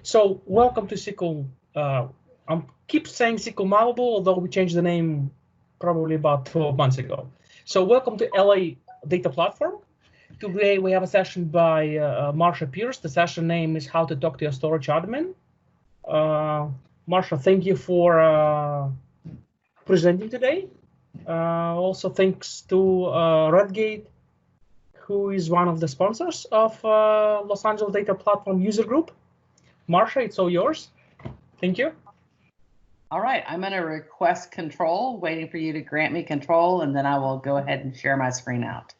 So welcome to SQL. I keep saying SQL Mobile, although we changed the name probably about 12 months ago. So welcome to LA Data Platform. Today we have a session by Marsha Pierce. The session name is How to Talk to Your Storage Admin. Marsha, thank you for presenting today. Also thanks to Redgate, who is one of the sponsors of Los Angeles Data Platform User Group. Marsha, it's all yours. Thank you. All right, I'm going to request control, waiting for you to grant me control, and then I will go ahead and share my screen out.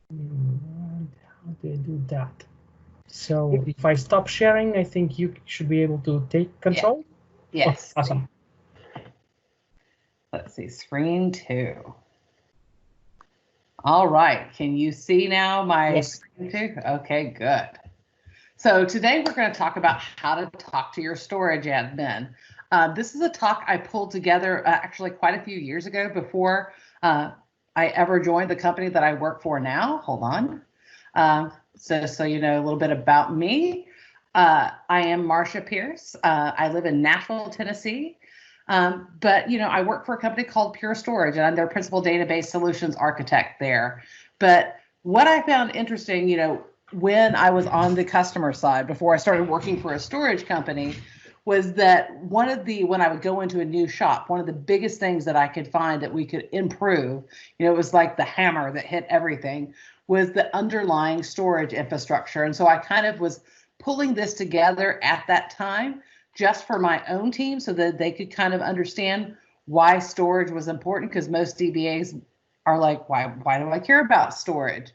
How do I do that? So if I stop sharing, I think you should be able to take control. Yeah. Yes. Oh, awesome. Let's see, screen 2. All right, can you see now my screen 2? Okay, good. So today we're going to talk about how to talk to your storage admin. This is a talk I pulled together actually quite a few years ago before I ever joined the company that I work for now. Hold on. So you know a little bit about me. I am Marsha Pierce. I live in Nashville, Tennessee. But you know, I work for a company called Pure Storage, and I'm their principal database solutions architect there. But what I found interesting, you know, when I was on the customer side before I started working for a storage company, was that when I would go into a new shop, one of the biggest things that I could find that we could improve, you know, it was like the hammer that hit everything, was the underlying storage infrastructure. And so I kind of was pulling this together at that time just for my own team so that they could kind of understand why storage was important, because most DBAs are like, why do I care about storage?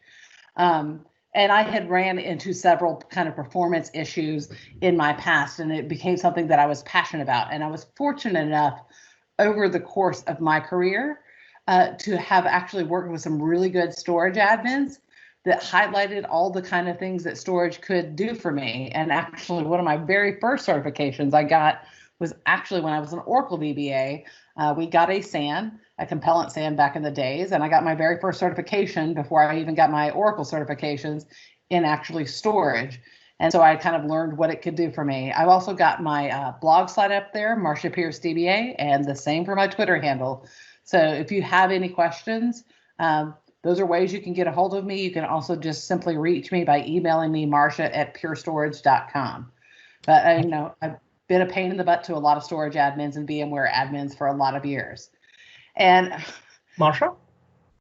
And I had ran into several kind of performance issues in my past, and it became something that I was passionate about. And I was fortunate enough over the course of my career to have actually worked with some really good storage admins that highlighted all the kind of things that storage could do for me. And actually, one of my very first certifications I got was actually when I was an Oracle DBA. We got a SAN, a compellent SAN back in the days, and I got my very first certification before I even got my Oracle certifications in actually storage. And so I kind of learned what it could do for me. I've also got my blog site up there, Marsha Pierce DBA, and the same for my Twitter handle. So if you have any questions, those are ways you can get a hold of me. You can also just simply reach me by emailing me, marsha@purestorage.com. But you know, I've been a pain in the butt to a lot of storage admins and VMware admins for a lot of years. And Marsha?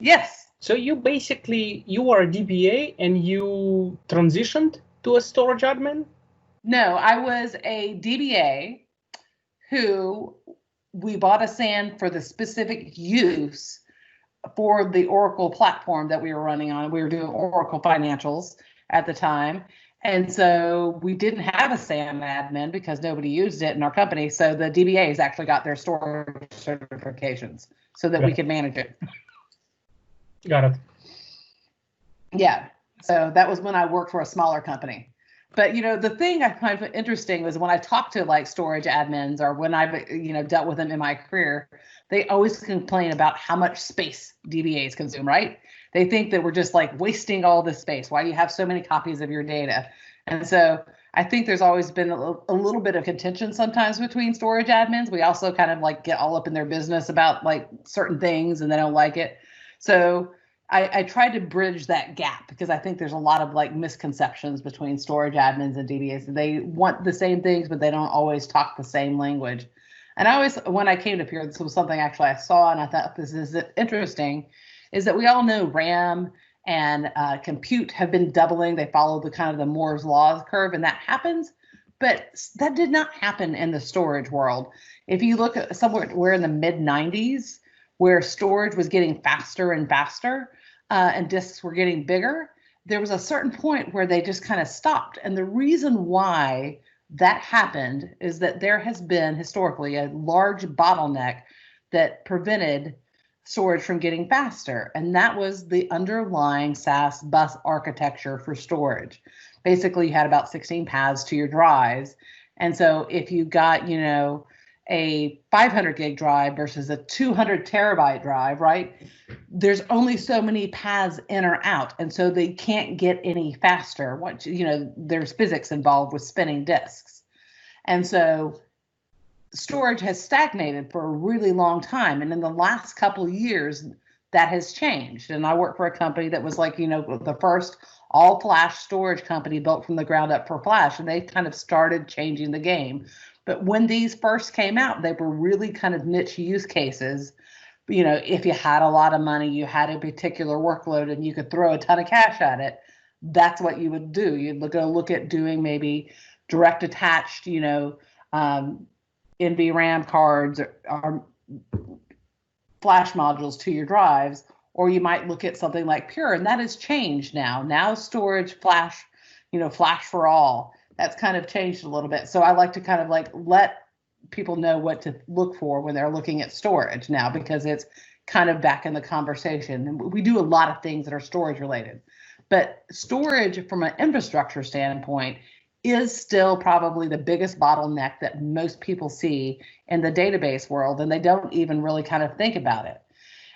Yes. So you are a DBA and you transitioned to a storage admin? No, I was a DBA who we bought a SAN for the specific use for the Oracle platform that we were running on. We were doing Oracle financials at the time. And so we didn't have a SAN admin because nobody used it in our company. So the DBAs actually got their storage certifications so that we could manage it. Got it. Yeah. So that was when I worked for a smaller company. But, you know, the thing I find interesting was when I talk to like storage admins or when I've, you know, dealt with them in my career, they always complain about how much space DBAs consume, right? They think that we're just like wasting all this space. Why do you have so many copies of your data? And so I think there's always been a little bit of contention sometimes between storage admins. We also kind of like get all up in their business about like certain things and they don't like it. So I try to bridge that gap because I think there's a lot of like misconceptions between storage admins and DBAs. They want the same things, but they don't always talk the same language. And I always, when I came to Pure, this was something actually I saw and I thought this is interesting, is that we all know RAM and compute have been doubling. They follow the kind of the Moore's Law curve, and that happens. But that did not happen in the storage world. If you look at somewhere in the mid 90s, where storage was getting faster and faster, and disks were getting bigger, there was a certain point where they just kind of stopped. And the reason why that happened is that there has been historically a large bottleneck that prevented storage from getting faster. And that was the underlying SAS bus architecture for storage. Basically, you had about 16 paths to your drives. And so if you got, you know, a 500 gig drive versus a 200 terabyte drive, right? There's only so many paths in or out, and so they can't get any faster. Once, there's physics involved with spinning disks. And so storage has stagnated for a really long time. And in the last couple of years, that has changed. And I work for a company that was like, the first all flash storage company built from the ground up for flash. And they kind of started changing the game. But when these first came out, they were really kind of niche use cases. If you had a lot of money, you had a particular workload and you could throw a ton of cash at it, that's what you would do. You'd look at doing maybe direct attached, NVRAM cards or flash modules to your drives, or you might look at something like Pure, and that has changed now. Now storage, flash, flash for all, that's kind of changed a little bit. So I like to kind of like let people know what to look for when they're looking at storage now, because it's kind of back in the conversation. And we do a lot of things that are storage related, but storage from an infrastructure standpoint is still probably the biggest bottleneck that most people see in the database world, and they don't even really kind of think about it.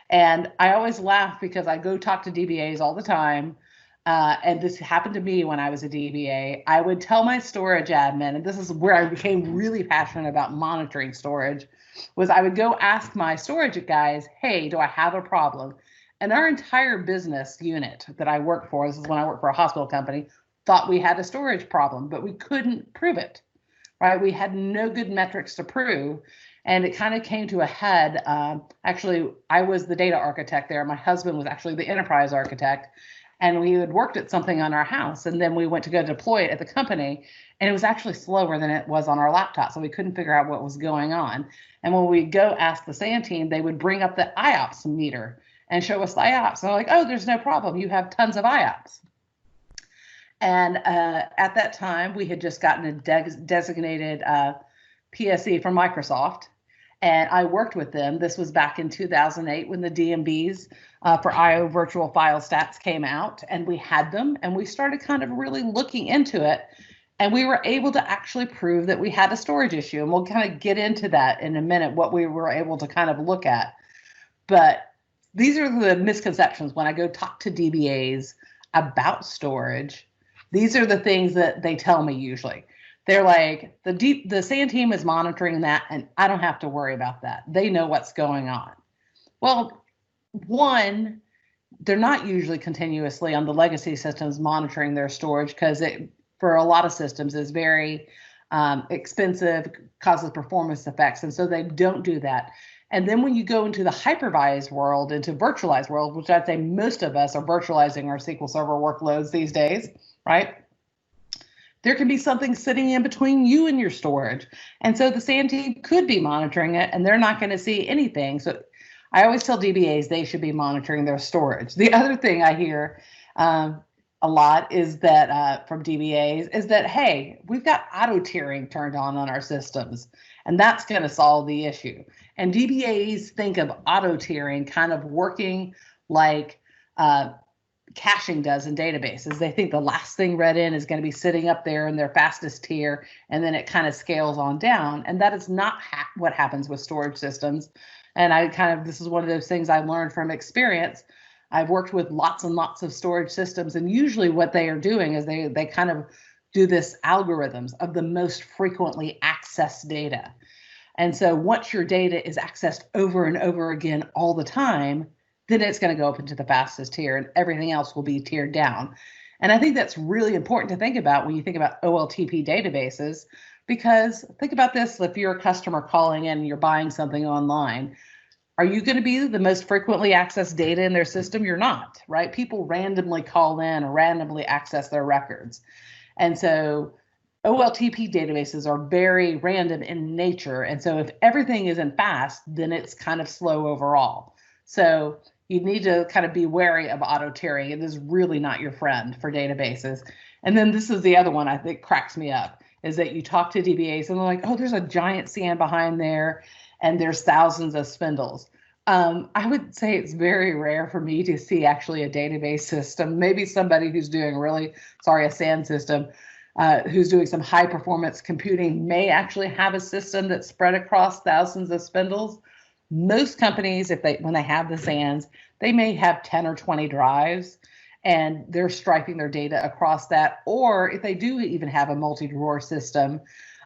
And I always laugh because I go talk to DBAs all the time, and this happened to me when I was a DBA. I would tell my storage admin, and this is where I became really passionate about monitoring storage, was I would go ask my storage guys, hey, do I have a problem? And our entire business unit that I work for, this is when I worked for a hospital company, thought we had a storage problem, but we couldn't prove it, right? We had no good metrics to prove. And it kind of came to a head. Actually, I was the data architect there. My husband was actually the enterprise architect. And we had worked at something on our house. And then we went to go deploy it at the company. And it was actually slower than it was on our laptop. So we couldn't figure out what was going on. And when we go ask the SAN team, they would bring up the IOPS meter and show us the IOPS. And they're like, oh, there's no problem. You have tons of IOPS. And at that time, we had just gotten a designated PSE from Microsoft, and I worked with them. This was back in 2008 when the DMBs for IO virtual file stats came out, and we had them, and we started kind of really looking into it, and we were able to actually prove that we had a storage issue. And we'll kind of get into that in a minute, what we were able to kind of look at. But these are the misconceptions when I go talk to DBAs about storage. These are the things that they tell me usually. They're like, the SAN team is monitoring that, and I don't have to worry about that. They know what's going on. Well, one, they're not usually continuously on the legacy systems monitoring their storage, because it, for a lot of systems, is very expensive, causes performance effects, and so they don't do that. And then when you go into the hypervised world, into virtualized world, which I'd say most of us are virtualizing our SQL Server workloads these days, right? There can be something sitting in between you and your storage. And so the SAN team could be monitoring it, and they're not going to see anything. So I always tell DBAs they should be monitoring their storage. The other thing I hear a lot is that from DBAs is that, hey, we've got auto tiering turned on our systems, and that's going to solve the issue. And DBAs think of auto tiering kind of working like caching does in databases. They think the last thing read in is going to be sitting up there in their fastest tier, and then it kind of scales on down. And that is not what happens with storage systems. And this is one of those things I learned from experience. I've worked with lots and lots of storage systems, and usually what they are doing is they kind of do this algorithms of the most frequently accessed data. And so once your data is accessed over and over again all the time, then it's going to go up into the fastest tier, and everything else will be tiered down. And I think that's really important to think about when you think about OLTP databases, because think about this: if you're a customer calling in and you're buying something online, are you going to be the most frequently accessed data in their system? You're not, right? People randomly call in or randomly access their records. And so OLTP databases are very random in nature. And so if everything isn't fast, then it's kind of slow overall. So you need to kind of be wary of auto tiering. It is really not your friend for databases. And then this is the other one I think cracks me up, is that you talk to DBAs and they're like, oh, there's a giant SAN behind there and there's thousands of spindles. I would say it's very rare for me to see actually a database system, maybe somebody who's doing a SAN system, who's doing some high performance computing may actually have a system that's spread across thousands of spindles. Most companies, when they have the SANs, they may have 10 or 20 drives, and they're striping their data across that. Or if they do even have a multi-drawer system,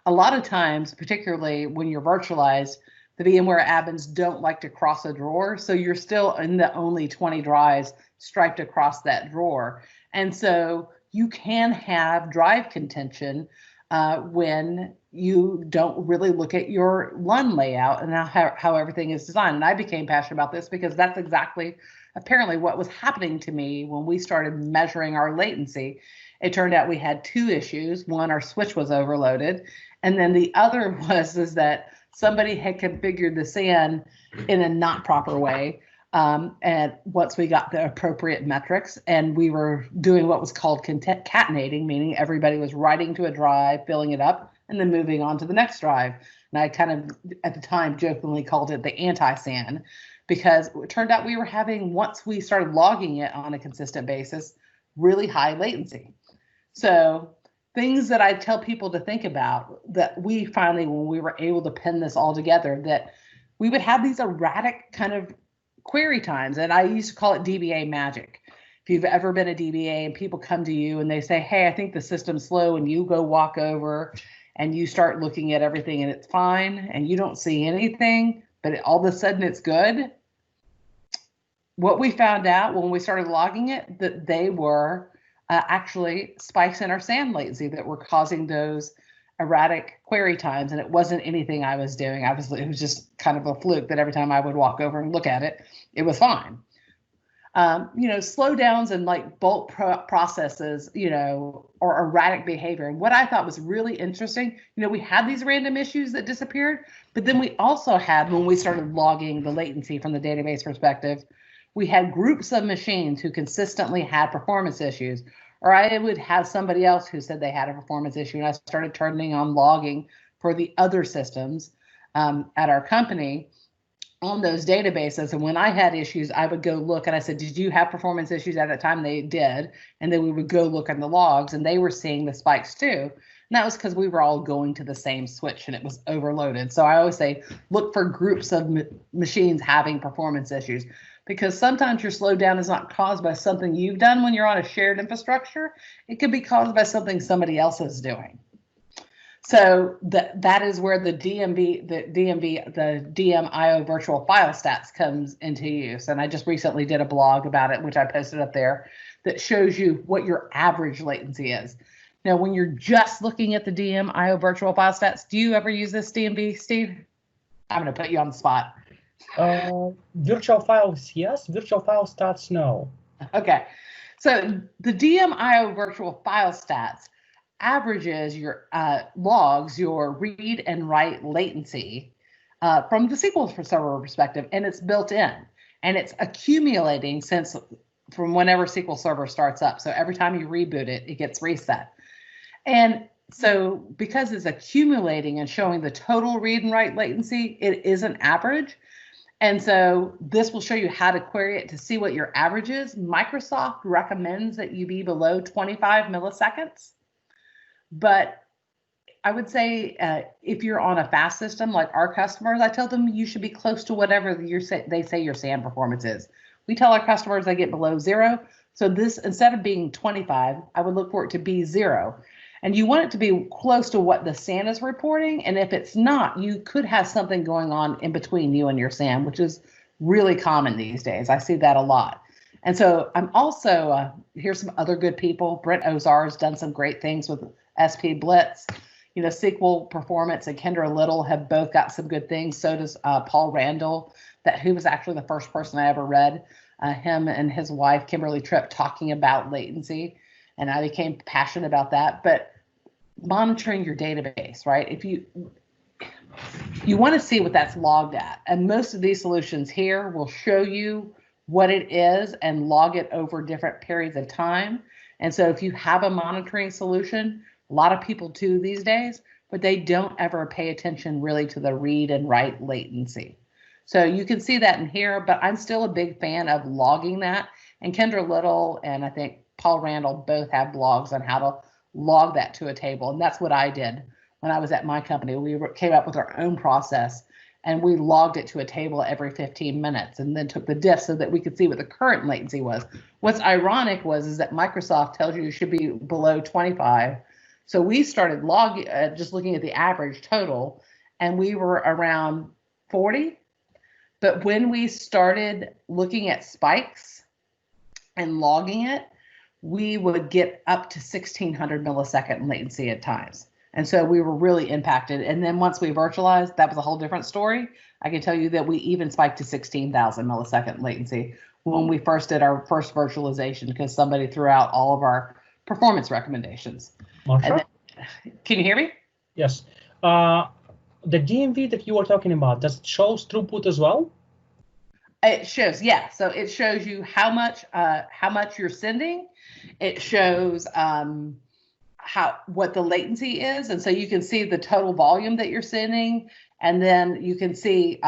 a lot of times, particularly when you're virtualized, the VMware admins don't like to cross a drawer. So you're still in the only 20 drives striped across that drawer. And so you can have drive contention when you don't really look at your LUN layout and how everything is designed. And I became passionate about this because that's exactly apparently what was happening to me when we started measuring our latency. It turned out we had two issues. One, our switch was overloaded. And then the other is that somebody had configured the SAN in a not proper way. And once we got the appropriate metrics, and we were doing what was called concatenating, meaning everybody was writing to a drive, filling it up, and then moving on to the next drive. And I kind of, at the time, jokingly called it the anti-SAN, because it turned out we were having, once we started logging it on a consistent basis, really high latency. So things that I tell people to think about, that we finally, when we were able to pin this all together, that we would have these erratic kind of query times, and I used to call it DBA magic. If you've ever been a DBA and people come to you and they say, hey, I think the system's slow, and you go walk over and you start looking at everything and it's fine and you don't see anything, but all of a sudden it's good. What we found out when we started logging it, that they were actually spikes in our SAN latency that were causing those erratic query times, and it wasn't anything I was doing. It was just kind of a fluke that every time I would walk over and look at it, it was fine. Slowdowns and like bulk processes, or erratic behavior. And what I thought was really interesting, we had these random issues that disappeared, but then we also had, when we started logging the latency from the database perspective, we had groups of machines who consistently had performance issues. Or I would have somebody else who said they had a performance issue, and I started turning on logging for the other systems at our company on those databases. And when I had issues, I would go look, and I said, did you have performance issues at that time? They did. And then we would go look in the logs, and they were seeing the spikes too. And that was because we were all going to the same switch and it was overloaded. So I always say, look for groups of machines having performance issues, because sometimes your slowdown is not caused by something you've done when you're on a shared infrastructure. It could be caused by something somebody else is doing. So that is where the DMIO virtual file stats comes into use. And I just recently did a blog about it, which I posted up there, that shows you what your average latency is. Now, when you're just looking at the DMIO virtual file stats, do you ever use this DMV, Steve? I'm going to put you on the spot. Virtual files, yes. Virtual file stats, no. Okay. So the DMIO virtual file stats averages your logs, your read and write latency from the SQL Server perspective, and it's built in. And it's accumulating from whenever SQL Server starts up. So every time you reboot it, it gets reset. And so because it's accumulating and showing the total read and write latency, it is an average. And so this will show you how to query it to see what your average is. Microsoft recommends that you be below 25 milliseconds. But I would say if you're on a fast system like our customers, I tell them you should be close to whatever they say your SAN performance is. We tell our customers they get below 0. So this, instead of being 25, I would look for it to be 0. And you want it to be close to what the SAN is reporting. And if it's not, you could have something going on in between you and your SAN, which is really common these days. I see that a lot. And so I'm also, here's some other good people. Brent Ozar has done some great things with SP Blitz. SQL Performance and Kendra Little have both got some good things. So does Paul Randall, who was actually the first person I ever read, him and his wife, Kimberly Tripp, talking about latency. And I became passionate about that. But monitoring your database, right? If you want to see what that's logged at. And most of these solutions here will show you what it is and log it over different periods of time. And so if you have a monitoring solution, a lot of people do these days, but they don't ever pay attention really to the read and write latency. So you can see that in here, but I'm still a big fan of logging that. And Kendra Little and I think Paul Randall both have blogs on how to log that to a table. And that's what I did when I was at my company. We came up with our own process, and we logged it to a table every 15 minutes and then took the diff so that we could see what the current latency was. What's ironic is that Microsoft tells you should be below 25. So we started just looking at the average total, and we were around 40. But when we started looking at spikes and logging it, we would get up to 1600 millisecond latency at times. And so we were really impacted. And then once we virtualized, that was a whole different story. I can tell you that we even spiked to 16,000 millisecond latency when we first did our first virtualization, because somebody threw out all of our performance recommendations. Marsha? Can you hear me? Yes. The DMV that you were talking about, does it show throughput as well? It shows, yeah. So it shows you how much you're sending. It shows what the latency is, and so you can see the total volume that you're sending, and then you can see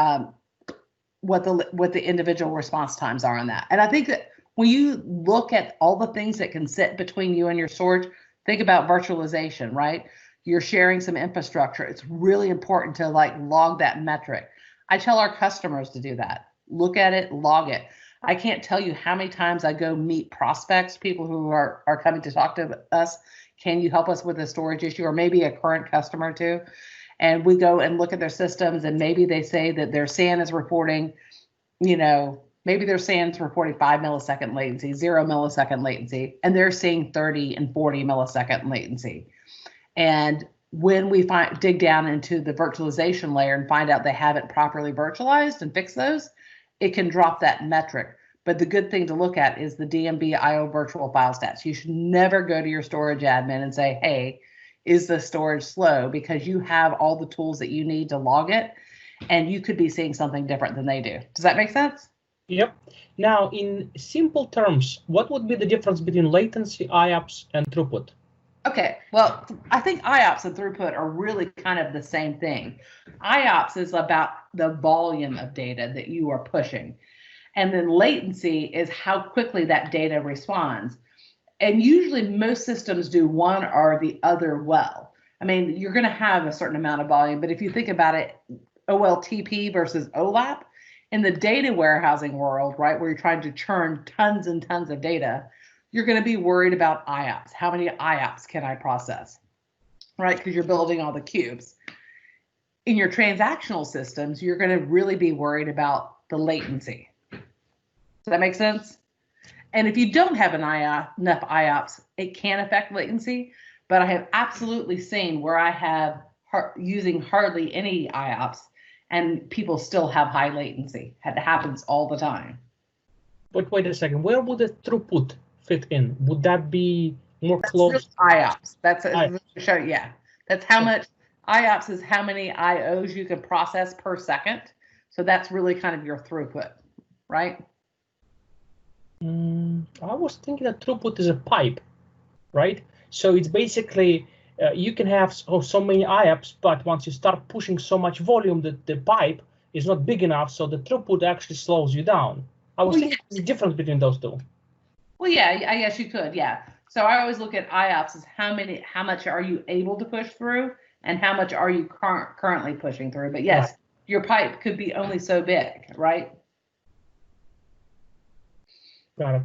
what the individual response times are on that. And I think that when you look at all the things that can sit between you and your storage, think about virtualization, right? You're sharing some infrastructure. It's really important to log that metric. I tell our customers to do that. Look at it, log it. I can't tell you how many times I go meet prospects, people who are coming to talk to us. Can you help us with a storage issue, or maybe a current customer too? And we go and look at their systems, and maybe they say that their SAN is reporting, maybe their SAN's reporting 5 millisecond latency, 0 millisecond latency, and they're seeing 30 and 40 millisecond latency. And when we dig down into the virtualization layer and find out they haven't properly virtualized and fix those, it can drop that metric. But the good thing to look at is the DMB IO virtual file stats. You should never go to your storage admin and say, hey, is the storage slow? Because you have all the tools that you need to log it, and you could be seeing something different than they do. Does that make sense? Yep. Now, in simple terms, what would be the difference between latency, IOPS, and throughput? Okay, well, I think IOPS and throughput are really kind of the same thing. IOPS is about the volume of data that you are pushing. And then latency is how quickly that data responds. And usually most systems do one or the other well. I mean, you're going to have a certain amount of volume, but if you think about it, OLTP versus OLAP, in the data warehousing world, right, where you're trying to churn tons and tons of data, you're going to be worried about IOPS. How many IOPS can I process, right? Because you're building all the cubes. In your transactional systems, you're going to really be worried about the latency. Does that make sense? And if you don't have enough IOPS, it can affect latency. But I have absolutely seen where I have using hardly any IOPS, and people still have high latency. It happens all the time. But wait a second, where would the throughput fit in? Would that be more close? IOPS. That's show. Yeah, that's how much IOPS is. How many IOs you can process per second. So that's really kind of your throughput, right? I was thinking that throughput is a pipe, right? So it's basically you can have so many IOPS, but once you start pushing so much volume, that the pipe is not big enough, so the throughput actually slows you down. I was thinking the difference between those two. Well, yeah, I guess you could, yeah. So I always look at IOPS as how much are you able to push through, and how much are you currently pushing through. But yes, right. Your pipe could be only so big, right? Got it.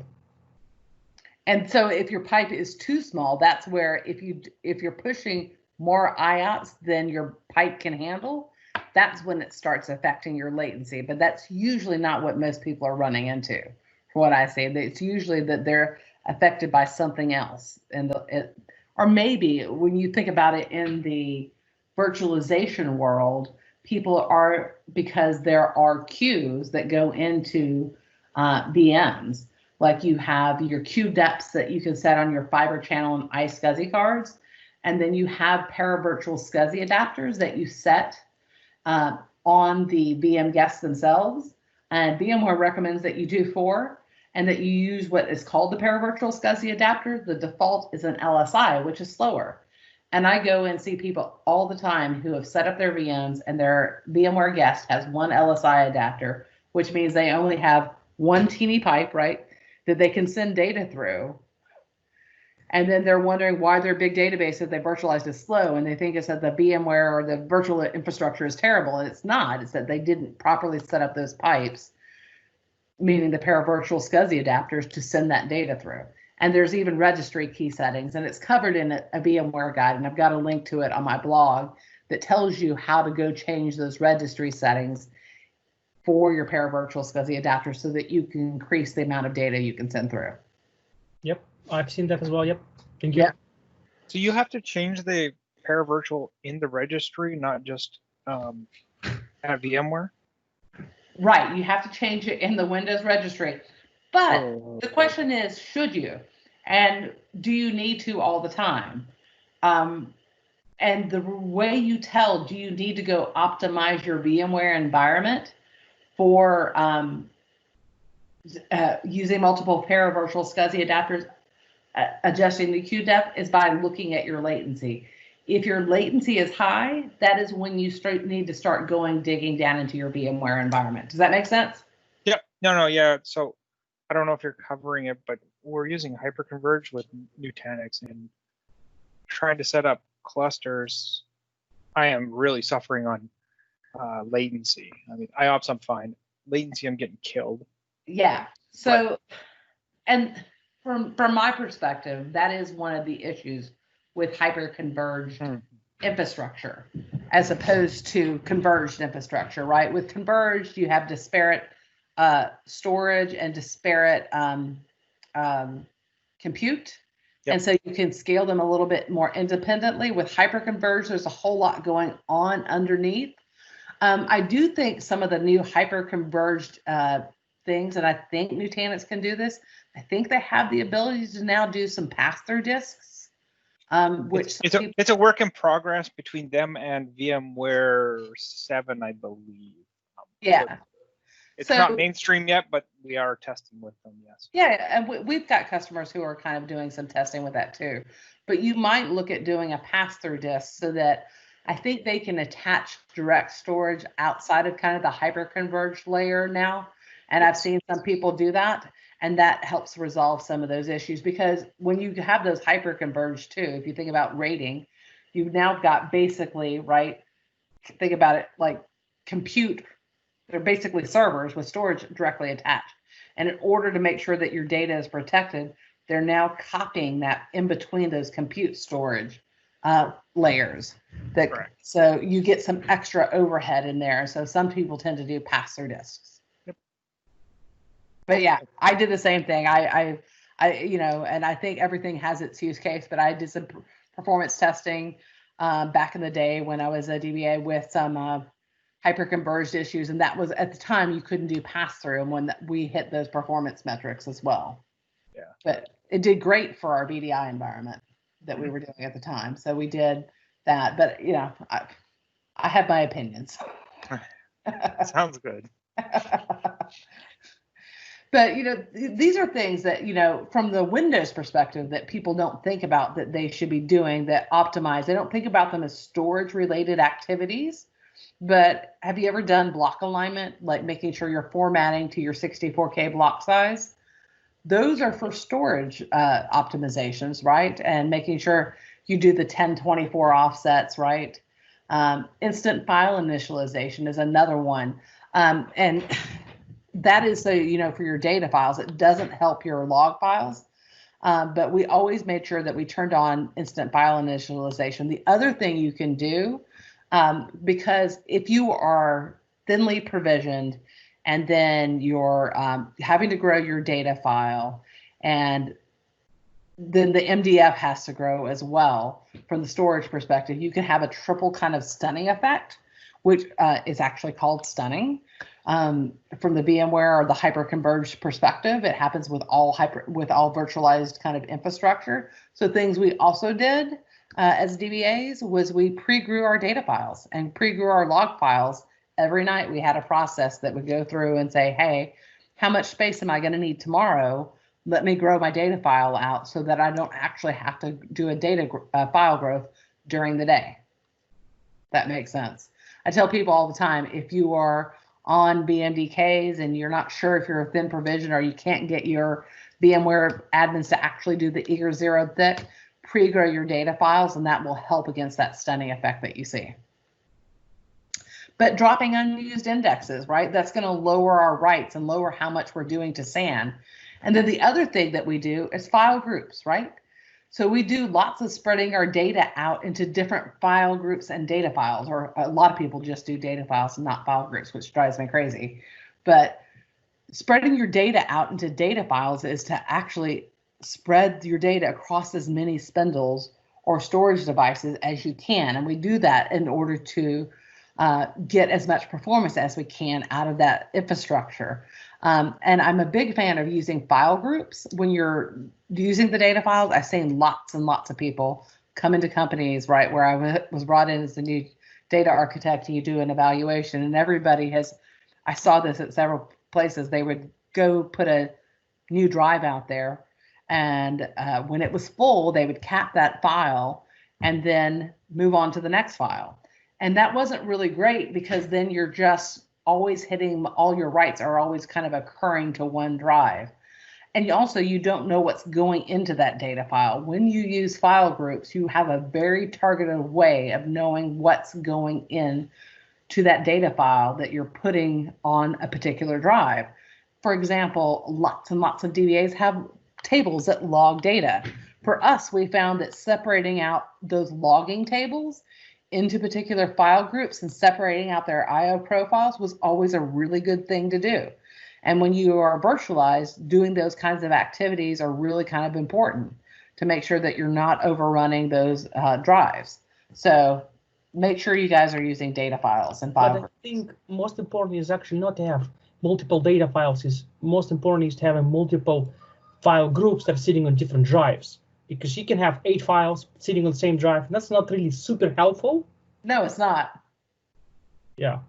And so if your pipe is too small, that's where if you're pushing more IOPS than your pipe can handle, that's when it starts affecting your latency. But that's usually not what most people are running into. For what I say, it's usually that they're affected by something else, or maybe when you think about it in the virtualization world, people are, because there are queues that go into VMs. Like you have your queue depths that you can set on your fiber channel and iSCSI cards. And then you have paravirtual SCSI adapters that you set on the VM guests themselves. And VMware recommends that you do 4 and that you use what is called the paravirtual SCSI adapter. The default is an LSI, which is slower. And I go and see people all the time who have set up their VMs and their VMware guest has one LSI adapter, which means they only have one teeny pipe, right, that they can send data through. And then they're wondering why their big database that they virtualized is slow, and they think it's that the VMware or the virtual infrastructure is terrible, and it's not. It's that they didn't properly set up those pipes, meaning the pair of virtual SCSI adapters, to send that data through. And there's even registry key settings, and it's covered in a VMware guide, and I've got a link to it on my blog that tells you how to go change those registry settings for your pair of virtual SCSI adapters so that you can increase the amount of data you can send through. Yep, I've seen that as well. Yep, thank you. Yeah. So you have to change the pair of virtual in the registry, not just at VMware? Right, you have to change it in the Windows registry. But the question is, should you? And do you need to all the time? And the way you tell, do you need to go optimize your VMware environment for using multiple pair of virtual SCSI adapters, adjusting the queue depth, is by looking at your latency. If your latency is high, that is when you need to start digging down into your VMware environment. Does that make sense? Yep. No, yeah. So I don't know if you're covering it, but we're using hyperconverged with Nutanix, and trying to set up clusters. I am really suffering on latency. I mean, IOPS, I'm fine. Latency, I'm getting killed. Yeah. So, and from my perspective, that is one of the issues with hyper-converged infrastructure as opposed to converged infrastructure, right? With converged, you have disparate storage and disparate compute. Yep. And so you can scale them a little bit more independently. With hyper-converged, there's a whole lot going on underneath. I do think some of the new hyper-converged things, and I think Nutanix can do this, I think they have the ability to now do some pass-through disks, which it's a work in progress between them and VMware 7, I believe. Yeah. It's not mainstream yet, but we are testing with them, yes. Yeah, and we've got customers who are kind of doing some testing with that too. But you might look at doing a pass-through disk so that I think they can attach direct storage outside of kind of the hyper-converged layer now. And I've seen some people do that, and that helps resolve some of those issues, because when you have those hyper-converged too, if you think about rating, you've now got basically, right, think about it like compute. They're basically servers with storage directly attached. And in order to make sure that your data is protected, they're now copying that in between those compute storage layers. So you get some extra overhead in there. So some people tend to do pass-through disks. Yep. But yeah, I did the same thing. I and I think everything has its use case, but I did some performance testing back in the day when I was a DBA with some hyper-converged issues, and that was at the time you couldn't do pass-through, and when we hit those performance metrics as well. Yeah. But it did great for our VDI environment that we were doing at the time, so we did that. But I have my opinions. Sounds good. But these are things that from the Windows perspective that people don't think about that they should be doing, that optimize. They don't think about them as storage-related activities. But have you ever done block alignment, like making sure you're formatting to your 64K block size? Those are for storage optimizations, right? And making sure you do the 1024 offsets, right? Instant file initialization is another one. And that is so, for your data files. It doesn't help your log files. But we always made sure that we turned on instant file initialization. The other thing you can do, because if you are thinly provisioned and then you're having to grow your data file, and then the MDF has to grow as well from the storage perspective, you can have a triple kind of stunning effect, which is actually called stunning. From the VMware or the hyper-converged perspective, it happens with all virtualized kind of infrastructure. So things we also did as DBAs was we pre-grew our data files and pre-grew our log files. Every night we had a process that would go through and say, hey, how much space am I going to need tomorrow? Let me grow my data file out so that I don't actually have to do a data file growth during the day. That makes sense. I tell people all the time, if you are on BMDKs and you're not sure if you're a thin provision or you can't get your VMware admins to actually do the eager zero thick, pre-grow your data files, and that will help against that stunning effect that you see. But dropping unused indexes, right? That's going to lower our writes and lower how much we're doing to SAN. And then the other thing that we do is file groups, right? So we do lots of spreading our data out into different file groups and data files, or a lot of people just do data files and not file groups, which drives me crazy. But spreading your data out into data files is to actually spread your data across as many spindles or storage devices as you can. And we do that in order to get as much performance as we can out of that infrastructure. And I'm a big fan of using file groups. When you're using the data files, I've seen lots and lots of people come into companies, right, where I was brought in as the new data architect, and you do an evaluation, and everybody has, I saw this at several places, they would go put a new drive out there, and when it was full, they would cap that file and then move on to the next file. And that wasn't really great, because then you're just always hitting, all your writes are always kind of occurring to one drive. And also, you don't know what's going into that data file. When you use file groups, you have a very targeted way of knowing what's going in to that data file that you're putting on a particular drive. For example, lots and lots of DBAs have tables that log data. For us, we found that separating out those logging tables into particular file groups and separating out their IO profiles was always a really good thing to do. And when you are virtualized, doing those kinds of activities are really kind of important to make sure that you're not overrunning those drives. So make sure you guys are using data files and file groups. I think most important is actually not to have multiple data files. Is most important is to have multiple file groups that are sitting on different drives, because you can have 8 files sitting on the same drive. That's not really super helpful. No, it's not. Yeah.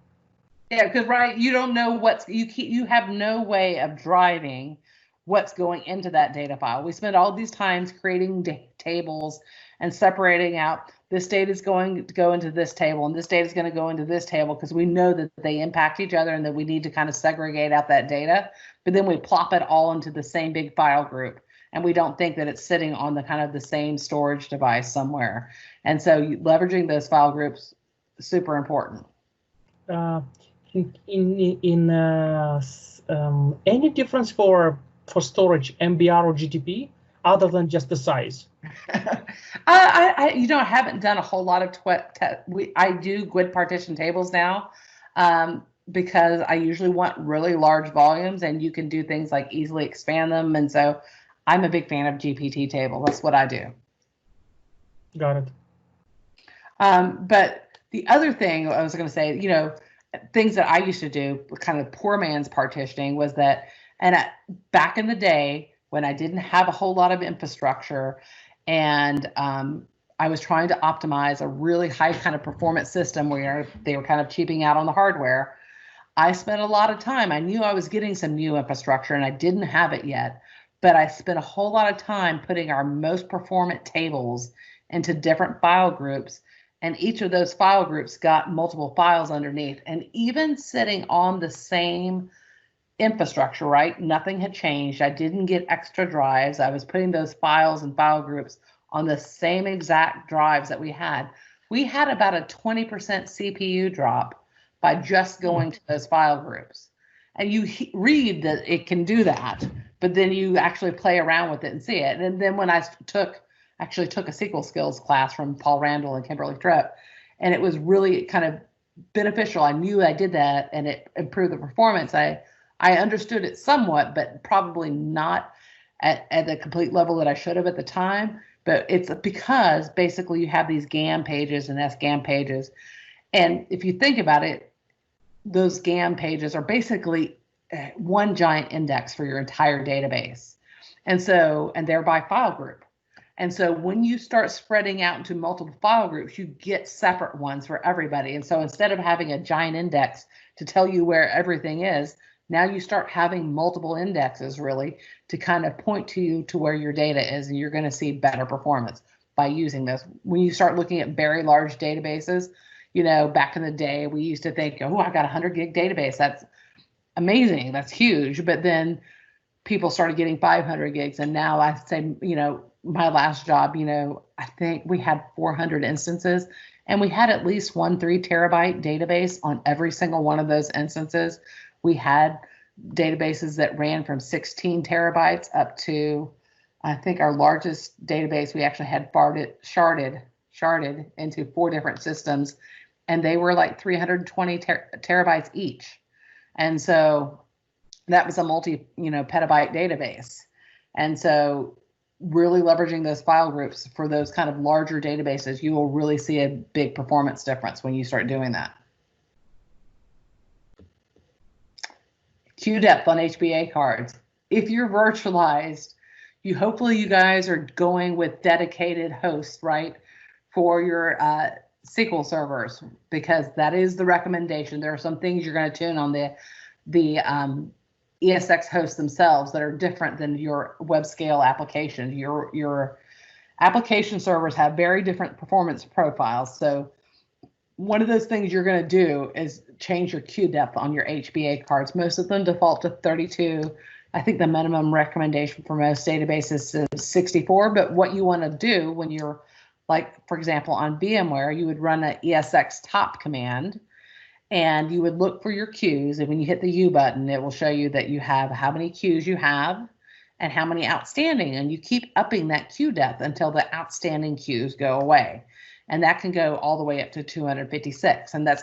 Yeah, because right, you don't know what's, you have no way of driving what's going into that data file. We spend all these times creating tables and separating out, this data is going to go into this table and this data is going to go into this table, because we know that they impact each other and that we need to kind of segregate out that data. But then we plop it all into the same big file group, and we don't think that it's sitting on the kind of the same storage device somewhere. And so leveraging those file groups is super important. Any difference for storage, MBR or GTP, other than just the size? I haven't done a whole lot of I do GUID partition tables now, because I usually want really large volumes, and you can do things like easily expand them. And so I'm a big fan of GPT table. That's what I do. Got it. But the other thing I was going to say, things that I used to do, kind of poor man's partitioning, was that, back in the day when I didn't have a whole lot of infrastructure, and I was trying to optimize a really high kind of performance system where they were kind of cheaping out on the hardware, I spent a lot of time. I knew I was getting some new infrastructure and I didn't have it yet, but I spent a whole lot of time putting our most performant tables into different file groups. And each of those file groups got multiple files underneath. And even sitting on the same infrastructure, right? Nothing had changed. I didn't get extra drives. I was putting those files and file groups on the same exact drives that we had. We had about a 20% CPU drop by just going to those file groups. And you read that it can do that, but then you actually play around with it and see it. And then when I actually took a SQL skills class from Paul Randall and Kimberly Tripp, and it was really kind of beneficial. I knew I did that and it improved the performance. I understood it somewhat, but probably not at the complete level that I should have at the time. But it's because basically you have these GAM pages and SGAM pages. And if you think about it, those GAM pages are basically one giant index for your entire database. And they're by file group. And so when you start spreading out into multiple file groups, you get separate ones for everybody. And so instead of having a giant index to tell you where everything is, now you start having multiple indexes really to kind of point to you to where your data is, and you're going to see better performance by using this. When you start looking at very large databases, back in the day, we used to think, oh, I got a 100 gig database. That's amazing. That's huge. But then people started getting 500 gigs. And now I say, my last job, I think we had 400 instances, and we had at least 3 terabyte database on every single one of those instances. We had databases that ran from 16 terabytes up to, I think our largest database, we actually had sharded into 4 different systems, and they were like 320 terabytes each. And so that was a petabyte database. And so really leveraging those file groups for those kind of larger databases, you will really see a big performance difference when you start doing that. Queue depth on HBA cards. If you're virtualized, hopefully you guys are going with dedicated hosts, right, for your SQL servers, because that is the recommendation. There are some things you're going to tune on the ESX hosts themselves that are different than your web scale application. Your application servers have very different performance profiles. So one of those things you're going to do is change your queue depth on your HBA cards. Most of them default to 32. I think the minimum recommendation for most databases is 64. But what you want to do when you're, like, for example, on VMware, you would run an ESX top command, and you would look for your queues. And when you hit the U button, it will show you that you have how many queues you have and how many outstanding. And you keep upping that queue depth until the outstanding queues go away. And that can go all the way up to 256. And that's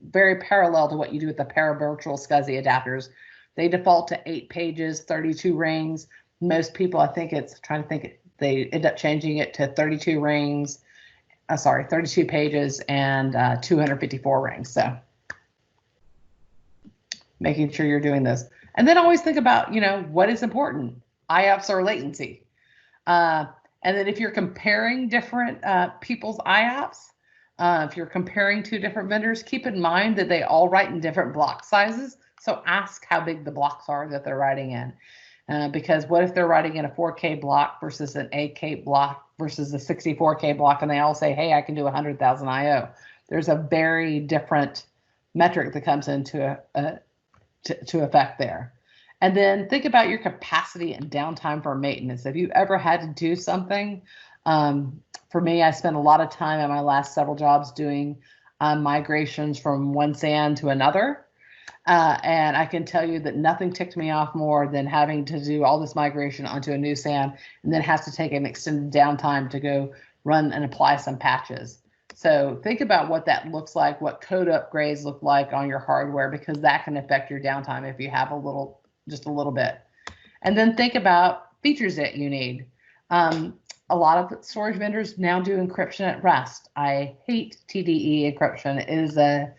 very parallel to what you do with the paravirtual SCSI adapters. They default to 8 pages, 32 rings. Most people, I think they end up changing it to 32 rings, 32 pages and 254 rings. So making sure you're doing this. And then always think about, what is important, IOPS or latency. And then if you're comparing different people's IOPS, if you're comparing 2 different vendors, keep in mind that they all write in different block sizes. So ask how big the blocks are that they're writing in. Because what if they're writing in a 4K block versus an 8K block versus a 64K block, and they all say, hey, I can do 100,000 IO. There's a very different metric that comes into to effect there. And then think about your capacity and downtime for maintenance. Have you ever had to do something? For me, I spent a lot of time in my last several jobs doing migrations from one SAN to another. And I can tell you that nothing ticked me off more than having to do all this migration onto a new SAN and then has to take an extended downtime to go run and apply some patches. So think about what that looks like, what code upgrades look like on your hardware, because that can affect your downtime if you have just a little bit. And then think about features that you need. A lot of storage vendors now do encryption at rest. I hate TDE encryption. It is a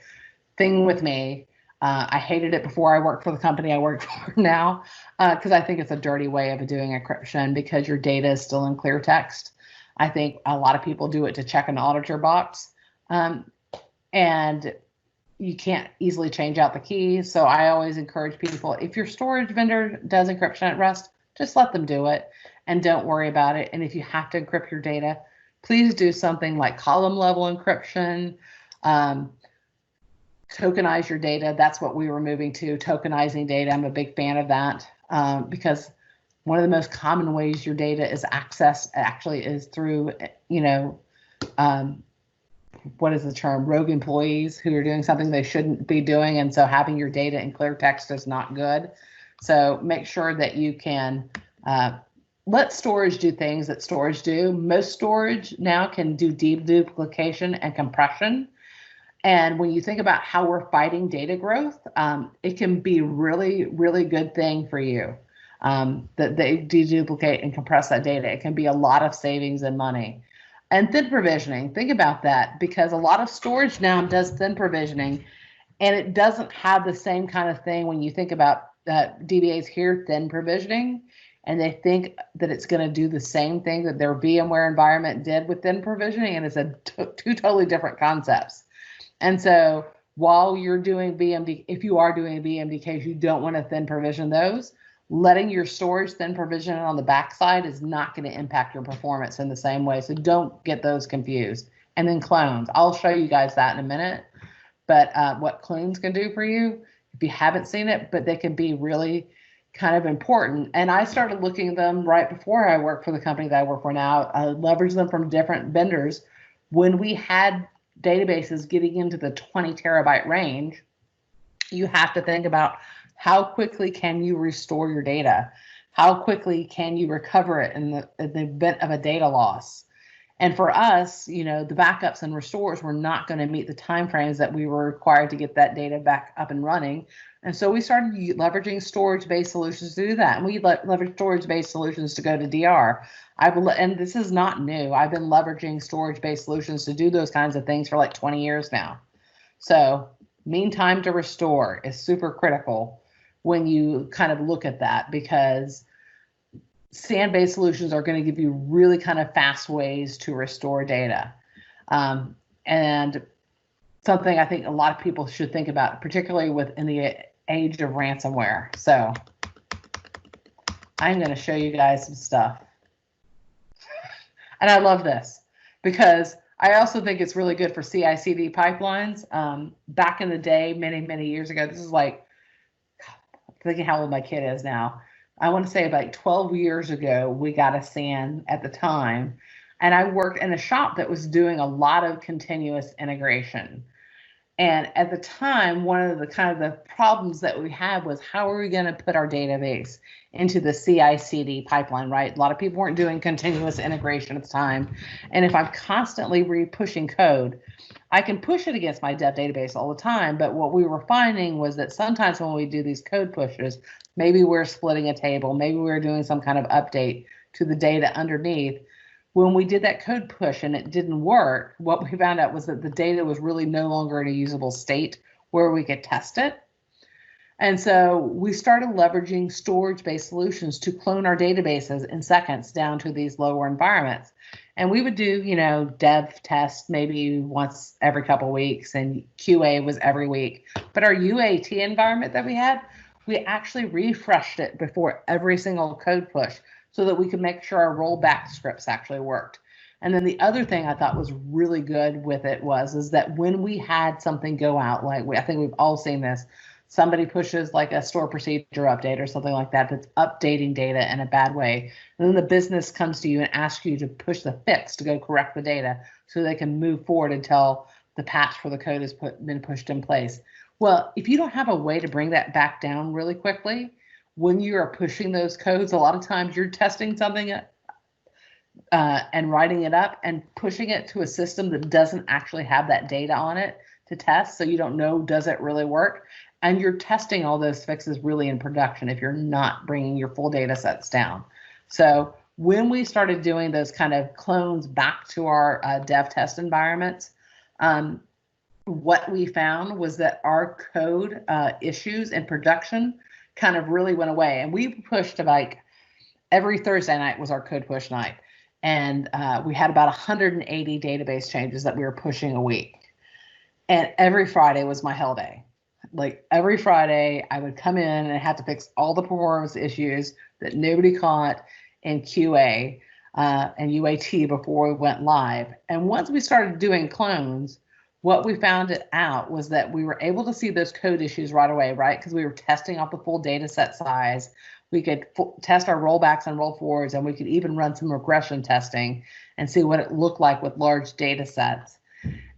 thing with me. I hated it before I worked for the company I work for now, because I think it's a dirty way of doing encryption because your data is still in clear text. I think a lot of people do it to check an auditor box, and you can't easily change out the key. So I always encourage people, if your storage vendor does encryption at rest, just let them do it and don't worry about it. And if you have to encrypt your data, please do something like column level encryption, tokenize your data. That's what we were moving to, tokenizing data. I'm a big fan of that because one of the most common ways your data is accessed actually is through, what is the term? Rogue employees who are doing something they shouldn't be doing. And so having your data in clear text is not good. So make sure that you can let storage do things that storage do. Most storage now can do deduplication and compression. And when you think about how we're fighting data growth, it can be really, really good thing for you that they deduplicate and compress that data. It can be a lot of savings and money. And thin provisioning, think about that, because a lot of storage now does thin provisioning, and it doesn't have the same kind of thing when you think about DBAs hear thin provisioning, and they think that it's going to do the same thing that their VMware environment did with thin provisioning, and it's two totally different concepts. And so while you're doing VMD, if you are doing VMDKs, you don't want to thin provision those. Letting your storage thin provision on the backside is not going to impact your performance in the same way. So don't get those confused. And then clones. I'll show you guys that in a minute. But what clones can do for you, if you haven't seen it, but they can be really kind of important. And I started looking at them right before I worked for the company that I work for now. I leveraged them from different vendors. When we had databases getting into the 20 terabyte range, you have to think about how quickly can you restore your data? How quickly can you recover it in the event of a data loss? And for us, the backups and restores were not going to meet the timeframes that we were required to get that data back up and running. And so we started leveraging storage-based solutions to do that. And we leveraged storage-based solutions to go to DR. And this is not new. I've been leveraging storage-based solutions to do those kinds of things for like 20 years now. So mean time to restore is super critical when you kind of look at that, because SAN-based solutions are going to give you really kind of fast ways to restore data. And something I think a lot of people should think about, particularly in the age of ransomware. So I'm going to show you guys some stuff. And I love this because I also think it's really good for CI/CD pipelines. Back in the day, many, many years ago, this is like, thinking how old my kid is now. I want to say about 12 years ago, we got a SAN at the time. And I worked in a shop that was doing a lot of continuous integration. And at the time, one of the kind of the problems that we had was, how are we going to put our database into the CI/CD pipeline, right? A lot of people weren't doing continuous integration at the time. And if I'm constantly pushing code, I can push it against my dev database all the time. But what we were finding was that sometimes when we do these code pushes, maybe we're splitting a table, maybe we're doing some kind of update to the data underneath. When we did that code push and it didn't work, what we found out was that the data was really no longer in a usable state where we could test it. And so we started leveraging storage-based solutions to clone our databases in seconds down to these lower environments. And we would do, dev tests maybe once every couple of weeks, and QA was every week. But our UAT environment that we had, we actually refreshed it before every single code push, so that we could make sure our rollback scripts actually worked. And then the other thing I thought was really good with it is that when we had something go out, like I think we've all seen this, somebody pushes like a store procedure update or something like that that's updating data in a bad way, and then the business comes to you and asks you to push the fix to go correct the data so they can move forward until the patch for the code has been pushed in place. Well, if you don't have a way to bring that back down really quickly, when you are pushing those codes, a lot of times you're testing something and writing it up and pushing it to a system that doesn't actually have that data on it to test. So you don't know, does it really work? And you're testing all those fixes really in production if you're not bringing your full data sets down. So when we started doing those kind of clones back to our dev test environments, what we found was that our code issues in production kind of really went away. And we pushed like every Thursday night was our code push night. And we had about 180 database changes that we were pushing a week. And every Friday was my hell day. Like every Friday I would come in and have to fix all the performance issues that nobody caught in QA and UAT before we went live. And once we started doing clones, what we found out was that we were able to see those code issues right away, right? Because we were testing off the full data set size. We could test our rollbacks and roll forwards, and we could even run some regression testing and see what it looked like with large data sets.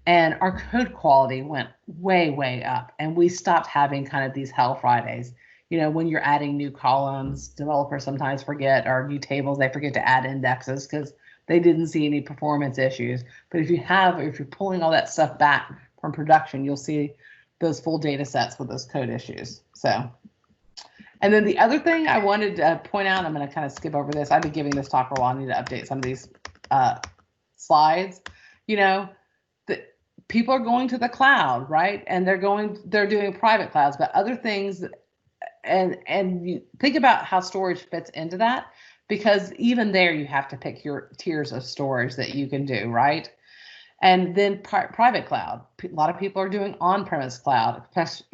And our code quality went way, way up. And we stopped having kind of these hell Fridays. When you're adding new columns, developers sometimes forget, or new tables, they forget to add indexes because they didn't see any performance issues. But if you're pulling all that stuff back from production, you'll see those full data sets with those code issues. So, and then the other thing I wanted to point out, I'm going to kind of skip over this. I've been giving this talk for a while. I need to update some of these slides. People are going to the cloud, right? And they're doing private clouds, but other things, and you think about how storage fits into that, because even there you have to pick your tiers of storage that you can do, right? And then private cloud. A lot of people are doing on-premise cloud,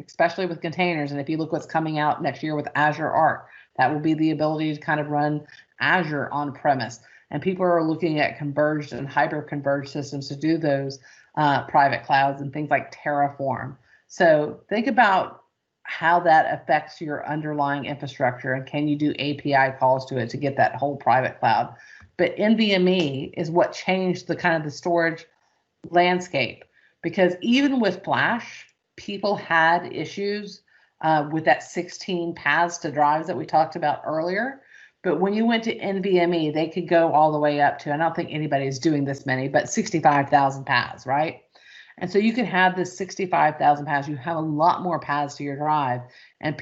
especially with containers. And if you look what's coming out next year with Azure Arc, that will be the ability to kind of run Azure on-premise. And people are looking at converged and hyper-converged systems to do those private clouds and things like Terraform. So think about how that affects your underlying infrastructure, and can you do API calls to it to get that whole private cloud. But NVMe is what changed the kind of the storage landscape, because even with flash, people had issues with that 16 paths to drives that we talked about earlier. But when you went to NVMe, they could go all the way up to, and I don't think anybody's doing this many, but 65,000 paths, right? And so you can have this 65,000 paths. You have a lot more paths to your drive. And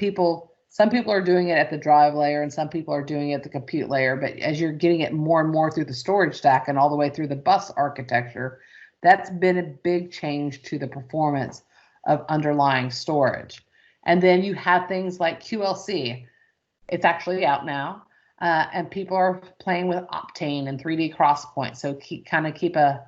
some people are doing it at the drive layer, and some people are doing it at the compute layer. But as you're getting it more and more through the storage stack and all the way through the bus architecture, that's been a big change to the performance of underlying storage. And then you have things like QLC. It's actually out now. And people are playing with Optane and 3D Crosspoint. So keep a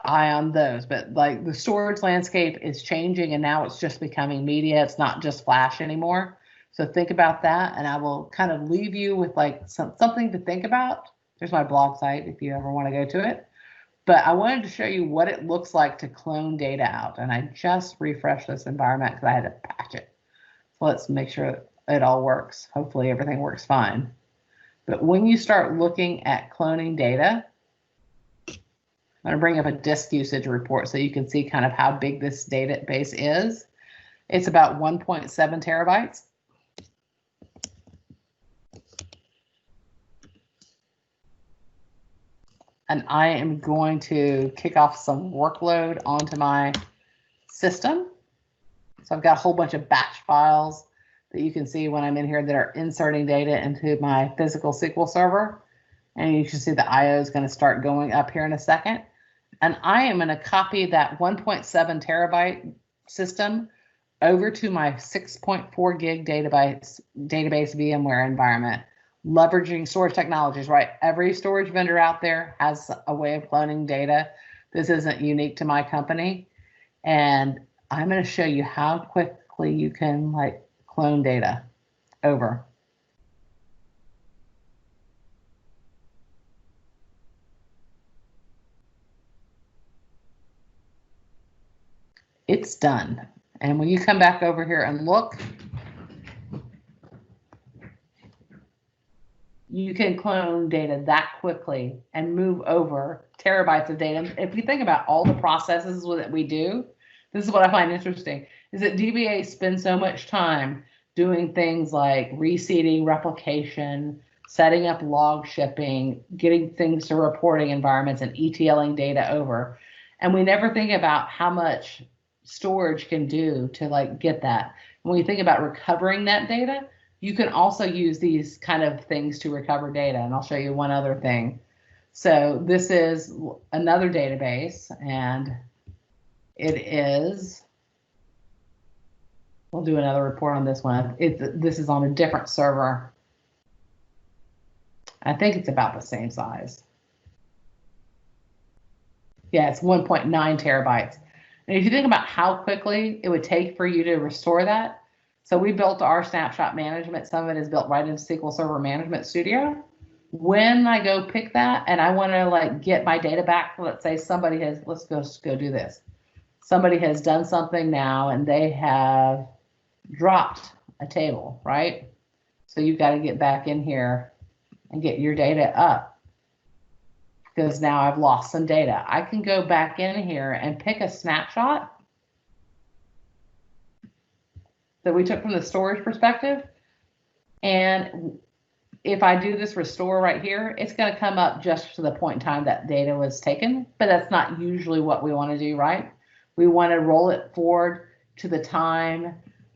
eye on those. But like the storage landscape is changing, and now it's just becoming media. It's not just flash anymore. So think about that, and I will kind of leave you with like something to think about. There's my blog site if you ever want to go to it. But I wanted to show you what it looks like to clone data out. And I just refreshed this environment because I had to patch it. So let's make sure it all works. Hopefully everything works fine. But when you start looking at cloning data, I'm going to bring up a disk usage report so you can see kind of how big this database is. It's about 1.7 terabytes. And I am going to kick off some workload onto my system. So I've got a whole bunch of batch files that you can see when I'm in here that are inserting data into my physical SQL server. And you can see the IO is going to start going up here in a second. And I am going to copy that 1.7 terabyte system over to my 6.4 gig database VMware environment, leveraging storage technologies, right? Every storage vendor out there has a way of cloning data. This isn't unique to my company. And I'm going to show you how quickly you can like clone data over. It's done. And when you come back over here and look, you can clone data that quickly and move over terabytes of data. If you think about all the processes that we do, this is what I find interesting, is that DBA spends so much time doing things like reseeding, replication, setting up log shipping, getting things to reporting environments, and ETLing data over. And we never think about how much storage can do to like get that. When you think about recovering that data, you can also use these kind of things to recover data. And I'll show you one other thing. So this is another database, and it is, we'll do another report on this one. This is on a different server. I think it's about the same size. Yeah, it's 1.9 terabytes. And if you think about how quickly it would take for you to restore that, so we built our snapshot management. Some of it is built right into SQL Server Management Studio. When I go pick that and I want to like get my data back, let's say somebody has, let's go do this. Somebody has done something now and they have dropped a table, right? So you've got to get back in here and get your data up, because now I've lost some data. I can go back in here and pick a snapshot that we took from the storage perspective. And if I do this restore right here, it's going to come up just to the point in time that data was taken, but that's not usually what we want to do, right? We want to roll it forward to the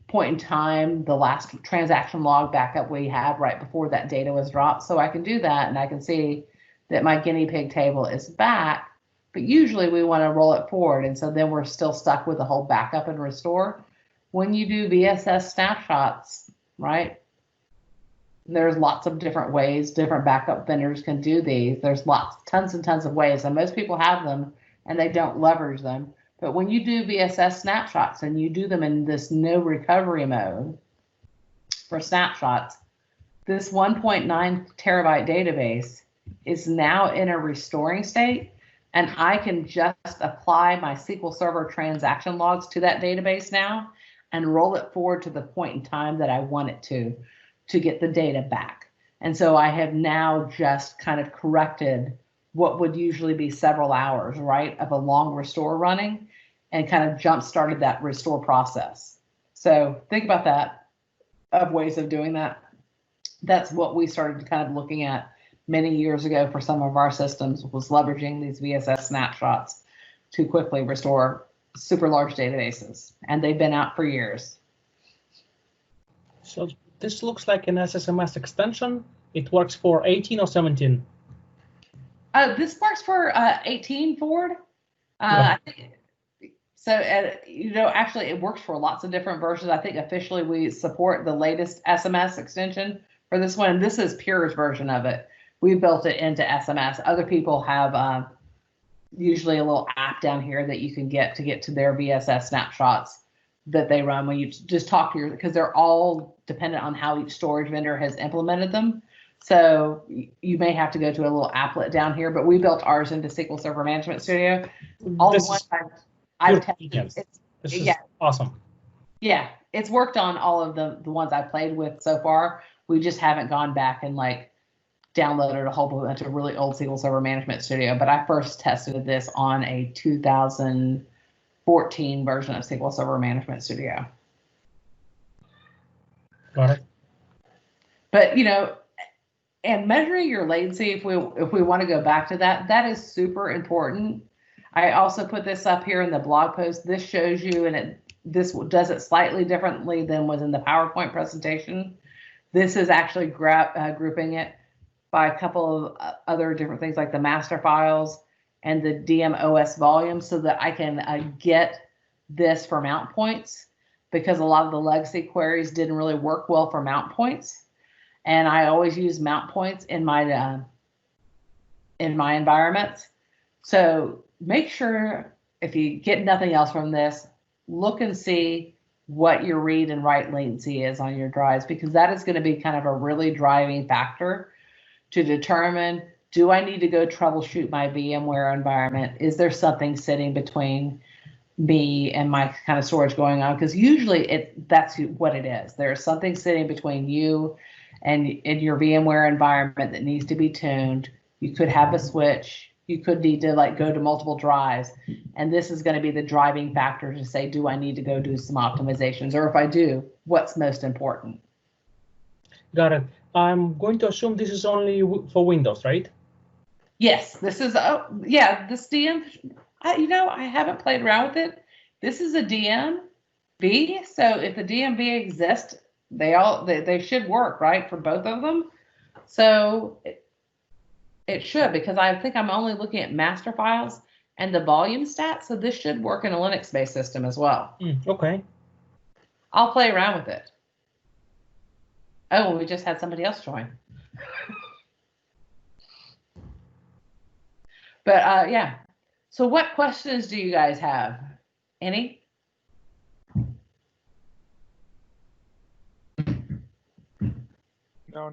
point in time, the last transaction log backup we had right before that data was dropped. So I can do that, and I can see that my guinea pig table is back, but usually we want to roll it forward. And so then we're still stuck with the whole backup and restore. When you do VSS snapshots, right, there's lots of different ways different backup vendors can do these. There's tons and tons of ways, and most people have them and they don't leverage them. But when you do VSS snapshots and you do them in this no recovery mode for snapshots, this 1.9 terabyte database is now in a restoring state, and I can just apply my SQL Server transaction logs to that database now. and roll it forward to the point in time that I want it to get the data back. And so I have now just kind of corrected what would usually be several hours, right, of a long restore running, and kind of jump started that restore process. So think about that, of ways of doing that. That's what we started kind of looking at many years ago for some of our systems, was leveraging these VSS snapshots to quickly restore super large databases. And they've been out for years. So this looks like an SSMS extension. It works for 18 or 17? This works for 18 forward. Right. I think, so, actually, it works for lots of different versions. I think officially we support the latest SMS extension for this one. This is Pure's version of it. We built it into SMS. Other people have usually a little app down here that you can get to their VSS snapshots that they run when you just talk to your, because they're all dependent on how each storage vendor has implemented them. So you may have to go to a little applet down here, but we built ours into SQL Server Management Studio. All This the ones is I've tested. yes. It's, This is yeah, awesome. yeah, it's worked on all of the ones I played with so far. We just haven't gone back and like downloaded a whole bunch of really old SQL Server Management Studio. But I first tested this on a 2014 version of SQL Server Management Studio. Got it. But and measuring your latency, if we want to go back to that, that is super important. I also put this up here in the blog post. This shows you, and this does it slightly differently than was in the PowerPoint presentation. This is actually grouping it by a couple of other different things like the master files and the DMOS volume, so that I can get this for mount points, because a lot of the legacy queries didn't really work well for mount points. And I always use mount points in my environments. So make sure, if you get nothing else from this, look and see what your read and write latency is on your drives, because that is going to be kind of a really driving factor to determine, do I need to go troubleshoot my VMware environment? Is there something sitting between me and my kind of storage going on? Because usually that's what it is. There's something sitting between you and in your VMware environment that needs to be tuned. You could have a switch. You could need to like go to multiple drives. And this is going to be the driving factor to say, do I need to go do some optimizations? Or if I do, what's most important? Got it. I'm going to assume this is only for Windows, right? Yes, this is, yeah, this DM, I haven't played around with it. This is a DMB. So if the DMB exists, they should work, right, for both of them. So it should, because I think I'm only looking at master files and the volume stats. So this should work in a Linux-based system as well. Okay. I'll play around with it. Oh, we just had somebody else join. But yeah. So what questions do you guys have? Any? No,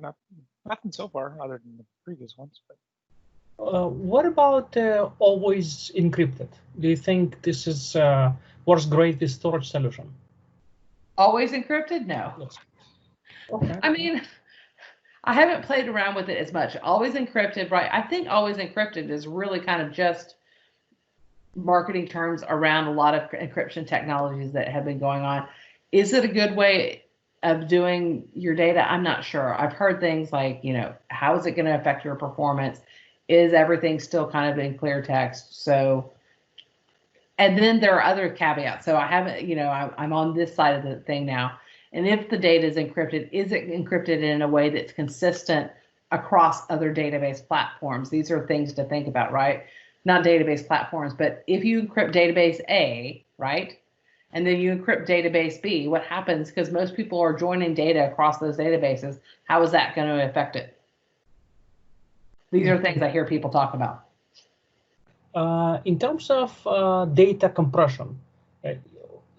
nothing so far other than the previous ones. But What about always encrypted? Do you think this is works great with storage solution? Always encrypted? No. Yes. Okay. I mean, I haven't played around with it as much. Always encrypted, right? I think always encrypted is really kind of just marketing terms around a lot of encryption technologies that have been going on. Is it a good way of doing your data? I'm not sure. I've heard things like, how is it going to affect your performance? Is everything still kind of in clear text? So, and then there are other caveats. So I haven't, I'm on this side of the thing now. And if the data is encrypted, is it encrypted in a way that's consistent across other database platforms? These are things to think about, right? Not database platforms, but if you encrypt database A, right? And then you encrypt database B, what happens? Because most people are joining data across those databases. How is that going to affect it? These are things I hear people talk about. In terms of data compression,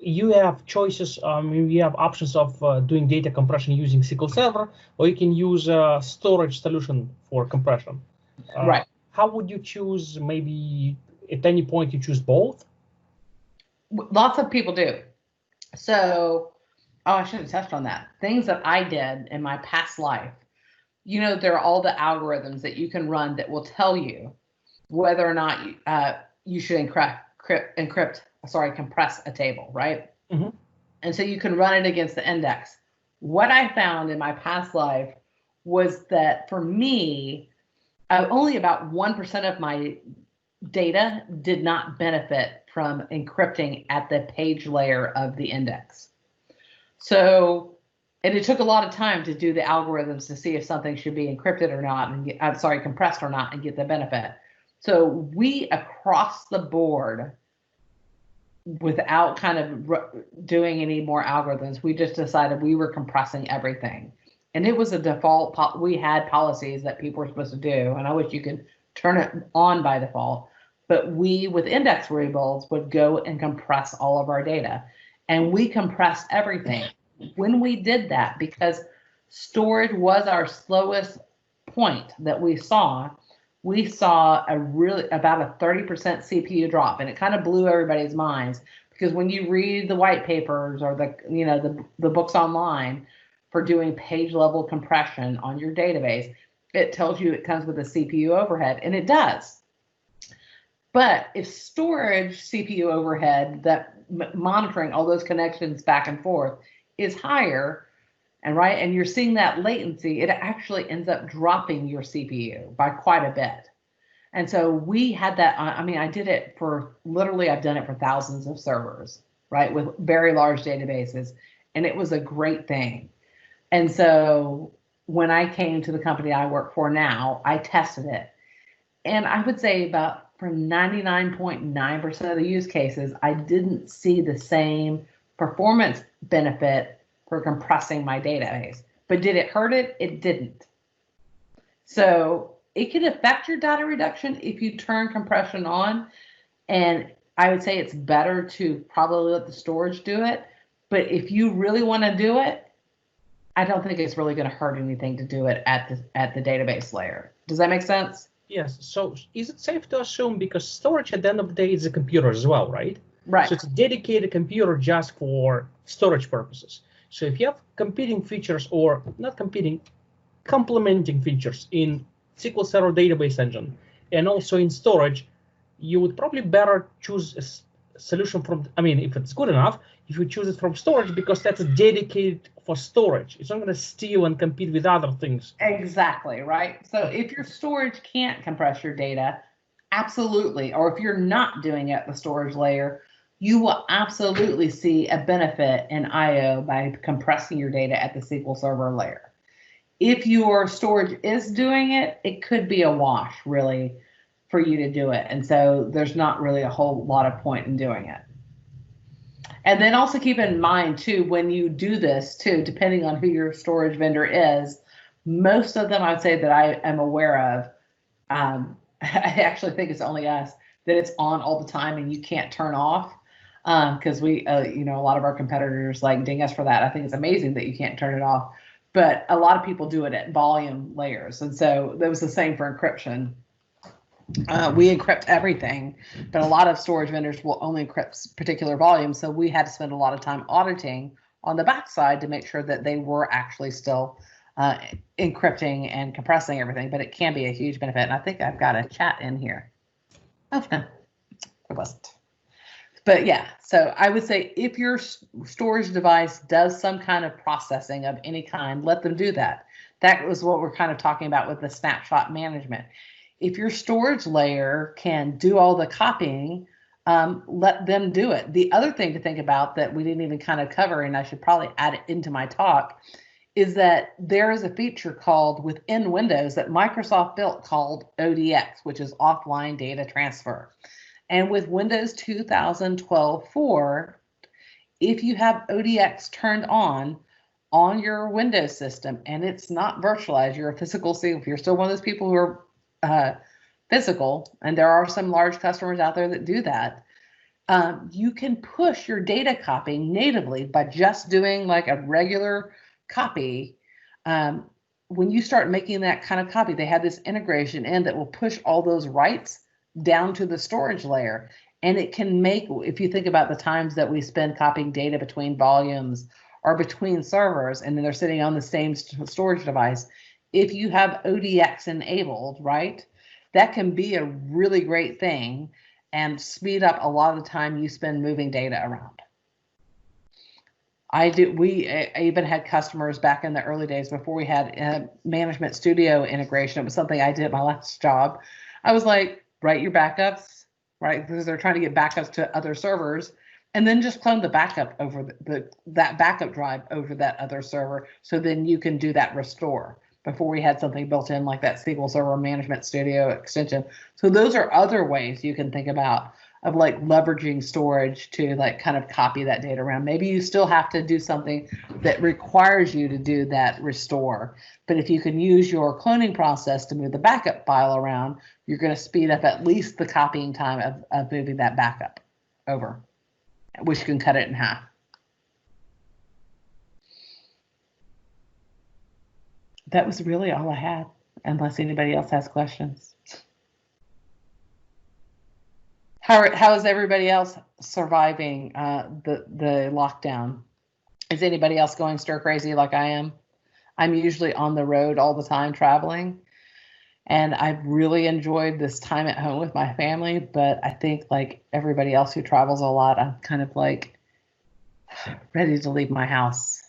you have choices. You have options of doing data compression using SQL Server, or you can use a storage solution for compression. Right. How would you choose? Maybe at any point you choose both? Lots of people do. So, oh, I should have touched on that. Things that I did in my past life. There are all the algorithms that you can run that will tell you whether or not you should compress a table, right? Mm-hmm. And so you can run it against the index. What I found in my past life was that for me, only about 1% of my data did not benefit from encrypting at the page layer of the index. So, and it took a lot of time to do the algorithms to see if something should be encrypted or not, and compressed or not, and get the benefit. So we across the board, without kind of doing any more algorithms, we just decided we were compressing everything. And it was a default. We had policies that people were supposed to do, and I wish you could turn it on by default. But we, with index variables, would go and compress all of our data. And we compressed everything. When we did that, because storage was our slowest point that we saw about a 30% CPU drop. And it kind of blew everybody's minds, because when you read the white papers or the books online for doing page level compression on your database, it tells you it comes with a CPU overhead, and it does. But if storage CPU overhead, that monitoring all those connections back and forth, is higher, and you're seeing that latency, it actually ends up dropping your CPU by quite a bit. And so we had that. I did it for literally, I've done it for thousands of servers, right, with very large databases, and it was a great thing. And so when I came to the company I work for now, I tested it, and I would say about from 99.9% of the use cases, I didn't see the same performance benefit for compressing my database. But did it hurt it? It didn't. So it can affect your data reduction if you turn compression on. And I would say it's better to probably let the storage do it. But if you really want to do it, I don't think it's really going to hurt anything to do it at the database layer. Does that make sense? Yes. So is it safe to assume, because storage at the end of the day is a computer as well, right? Right. So it's a dedicated computer just for storage purposes. So if you have competing features, or not competing, complementing features in SQL Server database engine and also in storage, you would probably better choose a solution from, if it's good enough, if you choose it from storage, because that's dedicated for storage. It's not going to steal and compete with other things. Exactly, right? So if your storage can't compress your data, absolutely. Or if you're not doing it at the storage layer, you will absolutely see a benefit in I/O by compressing your data at the SQL Server layer. If your storage is doing it, it could be a wash, really, for you to do it. And so there's not really a whole lot of point in doing it. And then also keep in mind, too, when you do this, too, depending on who your storage vendor is, most of them, I would say that I am aware of, I actually think it's only us, that it's on all the time and you can't turn off. Because we, a lot of our competitors ding us for that. I think it's amazing that you can't turn it off. But a lot of people do it at volume layers. And so that was the same for encryption. We encrypt everything, but a lot of storage vendors will only encrypt particular volumes. So we had to spend a lot of time auditing on the backside to make sure that they were actually still encrypting and compressing everything. But it can be a huge benefit. And I think I've got a chat in here. Oh, no, it wasn't. But yeah, so I would say if your storage device does some kind of processing of any kind, let them do that. That was what we're kind of talking about with the snapshot management. If your storage layer can do all the copying, let them do it. The other thing to think about that we didn't even kind of cover, and I should probably add it into my talk, is that there is a feature called within Windows that Microsoft built called ODX, which is offline data transfer. And with Windows 2012-4, if you have ODX turned on your Windows system and it's not virtualized, you're a physical, if you're still one of those people who are physical, and there are some large customers out there that do that, you can push your data copying natively by just doing like a regular copy. When you start making that kind of copy, they have this integration in that will push all those writes down to the storage layer. And it can make, if you think about the times that we spend copying data between volumes or between servers, and then they're sitting on the same storage device, if you have ODX enabled, right, that can be a really great thing and speed up a lot of the time you spend moving data around. I even had customers back in the early days before we had a management studio integration. It was something I did at my last job. I was like, write your backups, right? Because they're trying to get backups to other servers, and then just clone the backup over that backup drive over that other server. So then you can do that restore before we had something built in like that SQL Server Management Studio extension. So those are other ways you can think about of like leveraging storage to like kind of copy that data around. Maybe you still have to do something that requires you to do that restore, but if you can use your cloning process to move the backup file around, you're going to speed up at least the copying time of moving that backup over, which can cut it in half. That was really all I had, unless anybody else has questions. How is everybody else surviving the lockdown? Is anybody else going stir crazy like I am? I'm usually on the road all the time traveling, and I've really enjoyed this time at home with my family, but I think like everybody else who travels a lot, I'm kind of like ready to leave my house.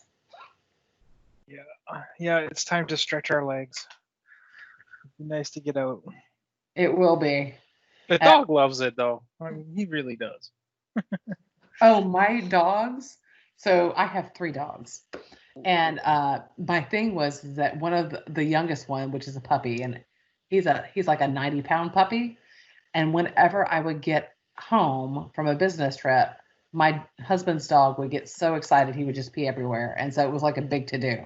Yeah, it's time to stretch our legs. It'd be nice to get out. It will be. The dog loves it though. I mean, he really does. Oh, my dogs. So I have 3 dogs, and my thing was that one of the youngest one, which is a puppy, and he's like a 90-pound puppy, and whenever I would get home from a business trip, my husband's dog would get so excited he would just pee everywhere, and so it was like a big to-do.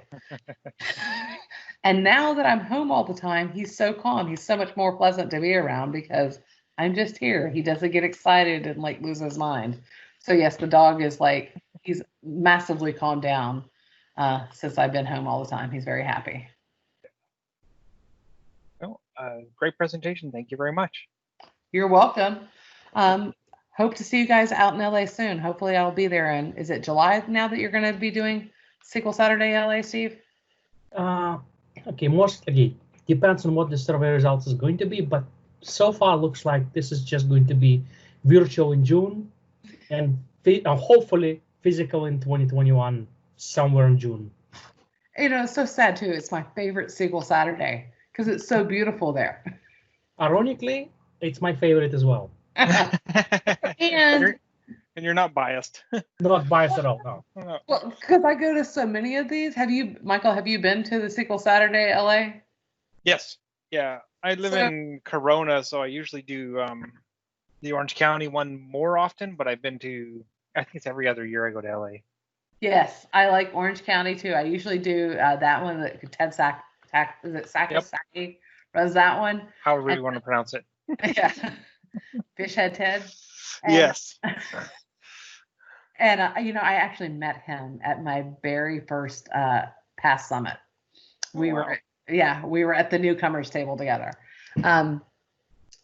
And now that I'm home all the time, he's so calm. He's so much more pleasant to be around because I'm just here. He doesn't get excited and like lose his mind. So yes, the dog is like, he's massively calmed down since I've been home all the time. He's very happy. Oh, great presentation. Thank you very much. You're welcome. Hope to see you guys out in LA soon. Hopefully I'll be there. And is it July now that you're going to be doing SQL Saturday LA, Steve? Okay, mostly depends on what the survey results is going to be, but so far looks like this is just going to be virtual in June and hopefully physical in 2021 somewhere in June. You know, it's so sad too. It's my favorite SQL Saturday because it's so beautiful there. Ironically, it's my favorite as well. And you're not biased. Not biased at all, no. Well, because I go to so many of these. Michael, have you been to the SQL Saturday LA? Yes. Yeah. I live in Corona, so I usually do the Orange County one more often, but I've been to, I think it's every other year I go to LA. Yes, I like Orange County too. I usually do that one that Ted Saki runs that one. However you want to pronounce it. Yeah. Fishhead Ted. Yes. And, you know, I actually met him at my very first PASS Summit. We were at the newcomers table together.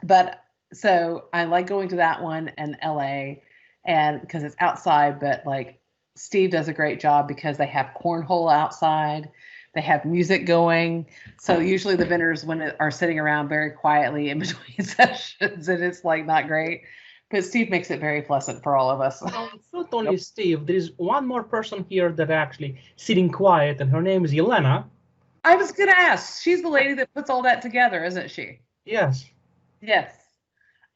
But so I like going to that one in LA and because it's outside, but like Steve does a great job because they have cornhole outside. They have music going. So usually the vendors are sitting around very quietly in between sessions and it's like not great. But Steve makes it very pleasant for all of us. It's not only Steve. There is one more person here that actually sitting quiet, and her name is Elena. I was going to ask. She's the lady that puts all that together, isn't she? Yes. Yes.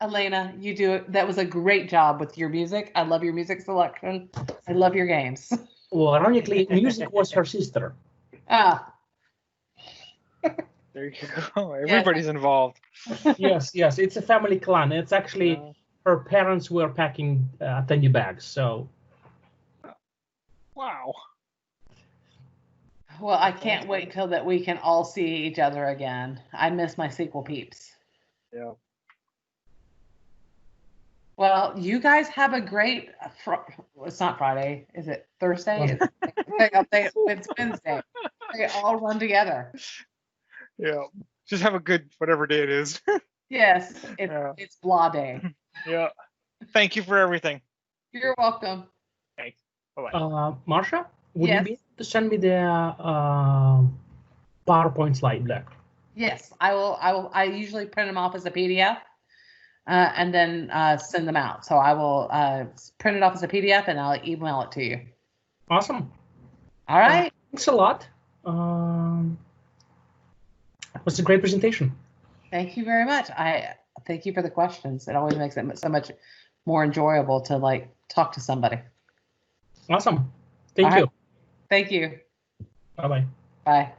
Elena, you do it. That was a great job with your music. I love your music selection. I love your games. Well, ironically, music was her sister. Ah. There you go. Everybody's involved. Yes. It's a family clan. It's actually her parents were packing attendee bags. So. Wow. Well, I can't wait till that we can all see each other again. I miss my SQL peeps. Yeah. Well, you guys have a great. It's not Friday, is it Thursday? It's Wednesday. They all run together. Yeah. Just have a good whatever day it is. Yes, it's blah day. Yeah. Thank you for everything. You're welcome. Thanks. Bye-bye. Marsha, would you Yes. be able to send me the PowerPoint slide deck? Yes, I will. I usually print them off as a PDF and then send them out. So I will print it off as a PDF and I'll email it to you. Awesome. All right. Thanks a lot. That was a great presentation. Thank you very much. I thank you for the questions. It always makes it so much more enjoyable to like talk to somebody. Awesome. Thank All you. right. Thank you. Bye-bye. Bye.